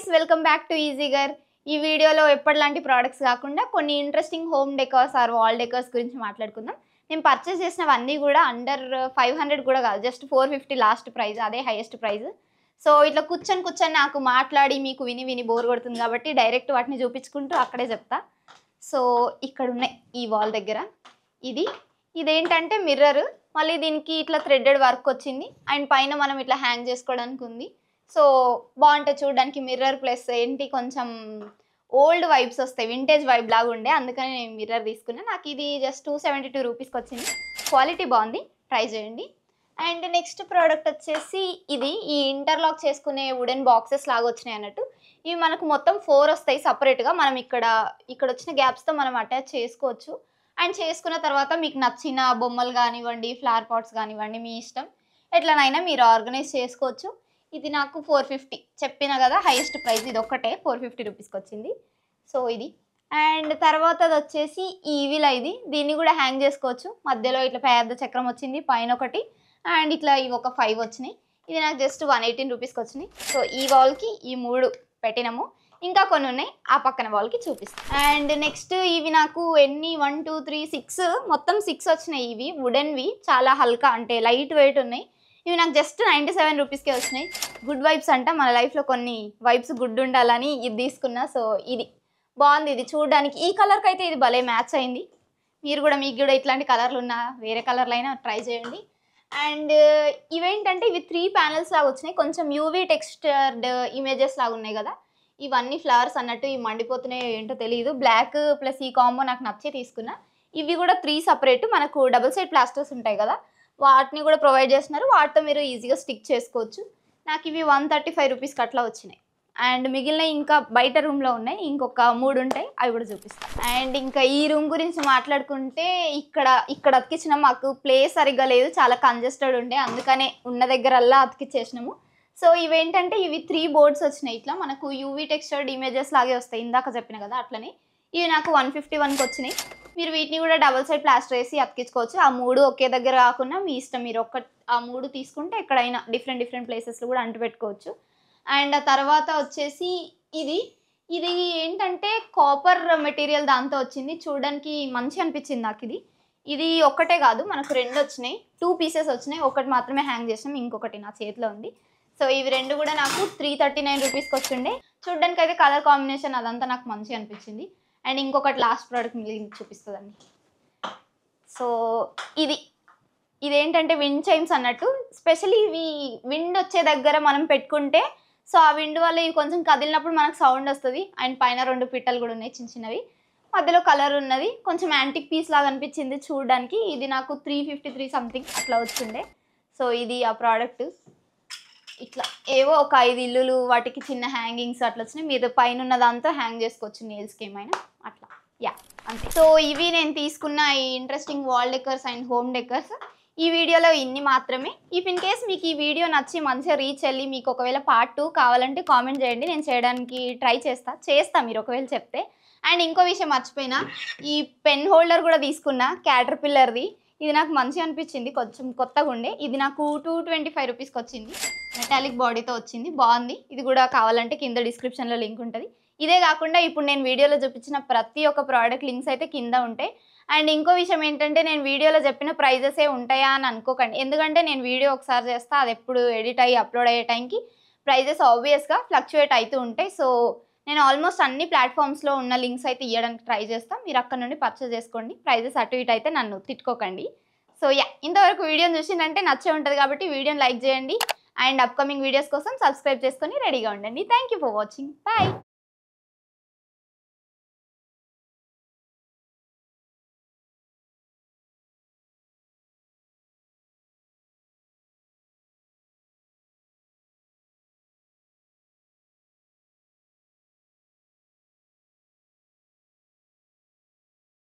Guys welcome back to ఈజీగర్. ఈ వీడియోలో ఎప్పటిలాంటి ప్రోడక్ట్స్ కాకుండా కొన్ని interesting home decors or wall decors గురించి మాట్లాడుకుందాం. నేను పర్చేస్ చేసినవన్నీ కూడా అండర్ 500 కూడా కాదు, జస్ట్ 450 లాస్ట్ ప్రైస్, అదే హైయెస్ట్ ప్రైస్. సో ఇట్లా కూర్చొని నాకు మాట్లాడి మీకు విని బోర్ కొడుతుంది కాబట్టి డైరెక్ట్ వాటిని చూపించుకుంటూ అక్కడే చెప్తా. సో ఇక్కడ ఉన్నాయి ఈ వాల్ దగ్గర. ఇదేంటంటే మిర్రర్, మళ్ళీ దీనికి ఇట్లా థ్రెడెడ్ వర్క్ వచ్చింది అండ్ పైన మనం ఇట్లా హ్యాంగ్ చేసుకోవడానికి ఉంది. సో బాగుంటుంది చూడడానికి. మిర్రర్ ప్లస్ ఏంటి కొంచెం ఓల్డ్ వైబ్స్ వస్తాయి, వింటేజ్ వైబ్ లాగా ఉండే, అందుకని నేను మిర్రర్ తీసుకున్నాను. నాకు ఇది జస్ట్ 272 రూపీస్కి వచ్చింది. క్వాలిటీ బాగుంది, ట్రై చేయండి. అండ్ నెక్స్ట్ ప్రోడక్ట్ వచ్చేసి ఈ ఇంటర్లాక్ చేసుకునే వుడెన్ బాక్సెస్ లాగా వచ్చినాయి అన్నట్టు. ఇవి మనకు మొత్తం 4 వస్తాయి సపరేట్గా. మనం ఇక్కడ వచ్చిన గ్యాప్స్తో మనం అటాచ్ చేసుకోవచ్చు. అండ్ చేసుకున్న తర్వాత మీకు నచ్చిన బొమ్మలు కానివ్వండి, ఫ్లవర్ పాట్స్ కానివ్వండి, మీ ఇష్టం ఎట్లనైనా మీరు ఆర్గనైజ్ చేసుకోవచ్చు. ఇది నాకు 450 చెప్పిన కదా, హైయెస్ట్ ప్రైస్ ఇది ఒక్కటే 450 రూపీస్కి వచ్చింది. సో ఇది. అండ్ తర్వాత అది వచ్చేసి ఈవిలా, దీన్ని కూడా హ్యాంగ్ చేసుకోవచ్చు. మధ్యలో ఇట్లా పెద్ద చక్రం వచ్చింది, పైన ఒకటి, అండ్ ఇట్లా ఇవి ఒక 5 వచ్చినాయి. ఇది నాకు జస్ట్ 118 రూపీస్కి వచ్చినాయి. సో ఈ వాల్కి ఈ 3 పెట్టినాము, ఇంకా కొన్ని ఉన్నాయి, ఆ పక్కన వాల్కి చూపిస్తాను. అండ్ నెక్స్ట్ ఇవి నాకు ఎన్ని 1 2 3 6 మొత్తం 6 వచ్చినాయి. ఇవి వుడెన్వి, చాలా హల్కా అంటే లైట్ వెయిట్ ఉన్నాయి. ఇవి నాకు జస్ట్ 97 రూపీస్కే వచ్చినాయి. గుడ్ వైబ్స్ అంట, మన లైఫ్లో కొన్ని వైబ్స్ గుడ్ ఉండాలని ఇది తీసుకున్నా. సో ఇది బాగుంది, ఇది చూడడానికి. ఈ కలర్కి అయితే ఇది భలే మ్యాచ్ అయింది. మీకు కూడా ఇట్లాంటి కలర్లు ఉన్నా వేరే కలర్లు అయినా ట్రై చేయండి. అండ్ ఇవేంటంటే ఇవి 3 ప్యానెల్స్ లాగా వచ్చినాయి, కొంచెం యూవీ టెక్స్చర్డ్ ఇమేజెస్ లాగా ఉన్నాయి కదా. ఇవన్నీ ఫ్లవర్స్ అన్నట్టు, ఇవి మండిపోతున్నాయి ఏంటో తెలియదు. బ్లాక్ ప్లస్ ఈ కాంబో నాకు నచ్చే తీసుకున్నా. ఇవి కూడా 3 సపరేట్, మనకు డబుల్ సైడ్ ప్లాస్టర్స్ ఉంటాయి కదా, వాటిని కూడా ప్రొవైడ్ చేస్తున్నారు. వాటితో మీరు ఈజీగా స్టిక్ చేసుకోవచ్చు. నాకు ఇవి 135 రూపీస్కి అట్లా వచ్చినాయి. అండ్ మిగిలిన ఇంకా బయట రూమ్లో ఉన్నాయి, ఇంకొక 3 ఉంటాయి, అవి కూడా చూపిస్తాను. అండ్ ఇంకా ఈ రూమ్ గురించి మాట్లాడుకుంటే ఇక్కడ అతికించినాం. మాకు ప్లేస్ సరిగ్గా లేదు, చాలా కంజెస్టెడ్ ఉండే, అందుకనే ఉన్న దగ్గరల్లా అతికిచ్చేసినాము. సో ఇవేంటంటే ఇవి 3 బోర్డ్స్ వచ్చినాయి. ఇట్లా మనకు యూవీ టెక్స్చర్డ్ ఇమేజెస్ లాగే వస్తాయి, ఇందాక చెప్పిన కదా అట్లనే. ఇవి నాకు 151కి వచ్చినాయి. మీరు వీటిని కూడా డబల్ సైడ్ ప్లాస్టర్ వేసి అతికించుకోవచ్చు. ఆ 3 ఒకే దగ్గర కాకుండా మీ ఇష్టం, మీరు ఆ 3 తీసుకుంటే ఎక్కడైనా డిఫరెంట్ ప్లేసెస్లో కూడా అంటు పెట్టుకోవచ్చు. అండ్ ఆ తర్వాత వచ్చేసి ఇది ఏంటంటే కాపర్ మెటీరియల్ దాంతో వచ్చింది. చూడడానికి మంచి అనిపించింది నాకు. ఇది ఒక్కటే కాదు, మనకు 2 వచ్చినాయి, 2 పీసెస్ వచ్చినాయి. ఒకటి మాత్రమే హ్యాంగ్ చేసినాం, ఇంకొకటి నా చేతిలో ఉంది. సో ఇవి 2 కూడా నాకు 339 రూపీస్కి వచ్చిండే. చూడడానికి అయితే కలర్ కాంబినేషన్ అదంతా నాకు మంచి అనిపించింది. అండ్ ఇంకొకటి లాస్ట్ ప్రోడక్ట్ మిగిలింది, చూపిస్తుందండి. సో ఇదేంటంటే విండ్ చైమ్స్ అన్నట్టు. స్పెషల్లీ ఇవి విండ్ వచ్చే దగ్గర మనం పెట్టుకుంటే, సో ఆ విండ్ వల్ల ఇవి కొంచెం కదిలినప్పుడు మనకు సౌండ్ వస్తుంది. అండ్ పైన 2 పిట్టలు కూడా ఉన్నాయి, చిన్నవి, మధ్యలో కలర్ ఉన్నది. కొంచెం యాంటిక్ పీస్ లాగా అనిపించింది చూడడానికి. ఇది నాకు 353 సంథింగ్ అట్లా వచ్చిండే. సో ఇది ఆ ప్రోడక్ట్. ఇట్లా ఏవో ఒక 5 ఇల్లులు, వాటికి చిన్న హ్యాంగింగ్స్ అట్లా వచ్చినాయి. మీరు పైన ఉన్న దాంతో హ్యాంగ్ చేసుకోవచ్చు, నెయిల్స్కి ఏమైనా అట్లా. అంతే. సో ఇవి నేను తీసుకున్న ఈ interesting wall decors and home decors. ఈ వీడియోలో ఇన్ని మాత్రమే. ఇఫ్ ఇన్ కేస్ మీకు ఈ వీడియో నచ్చి మంచిగా రీచ్ వెళ్ళి మీకు ఒకవేళ పార్ట్ 2 కావాలంటే కామెంట్ చేయండి, నేను చేయడానికి ట్రై చేస్తా మీరు ఒకవేళ చెప్తే. అండ్ ఇంకో విషయం మర్చిపోయినా, ఈ పెన్ హోల్డర్ కూడా తీసుకున్నా, క్యాటర్పిల్లర్ది. ఇది నాకు మంచిగా అనిపించింది, కొంచెం కొత్తగా ఉండే. ఇది నాకు 225 రూపీస్కి వచ్చింది. మెటాలిక్ బాడీతో వచ్చింది, బాగుంది. ఇది కూడా కావాలంటే కింద డిస్క్రిప్షన్లో లింక్ ఉంటుంది. ఇదే కాకుండా ఇప్పుడు నేను వీడియోలో చూపించిన ప్రతి ఒక్క ప్రోడక్ట్ లింక్స్ అయితే కింద ఉంటాయి. అండ్ ఇంకో విషయం ఏంటంటే, నేను వీడియోలో చెప్పిన ప్రైజెసే ఉంటాయా అని అనుకోకండి. ఎందుకంటే నేను వీడియో ఒకసారి చేస్తా, అది ఎప్పుడు ఎడిట్ అయ్యి అప్లోడ్ అయ్యే టైంకి ప్రైజెస్ ఆబ్వియస్గా ఫ్లక్చువేట్ అవుతూ ఉంటాయి. సో నేను ఆల్మోస్ట్ అన్ని ప్లాట్ఫామ్స్లో ఉన్న లింక్స్ అయితే ఇవ్వడానికి ట్రై చేస్తాను. మీరు అక్కడ నుండి పర్చేస్ చేసుకోండి. ప్రైజెస్ అటు ఇటు అయితే నన్ను తిట్టుకోకండి. సో ఇంతవరకు వీడియోని చూసిందంటే నచ్చే ఉంటుంది కాబట్టి వీడియోని లైక్ చేయండి. అండ్ అప్కమింగ్ వీడియోస్ కోసం సబ్స్క్రైబ్ చేసుకొని రెడీగా ఉండండి. Thank you for watching. Bye.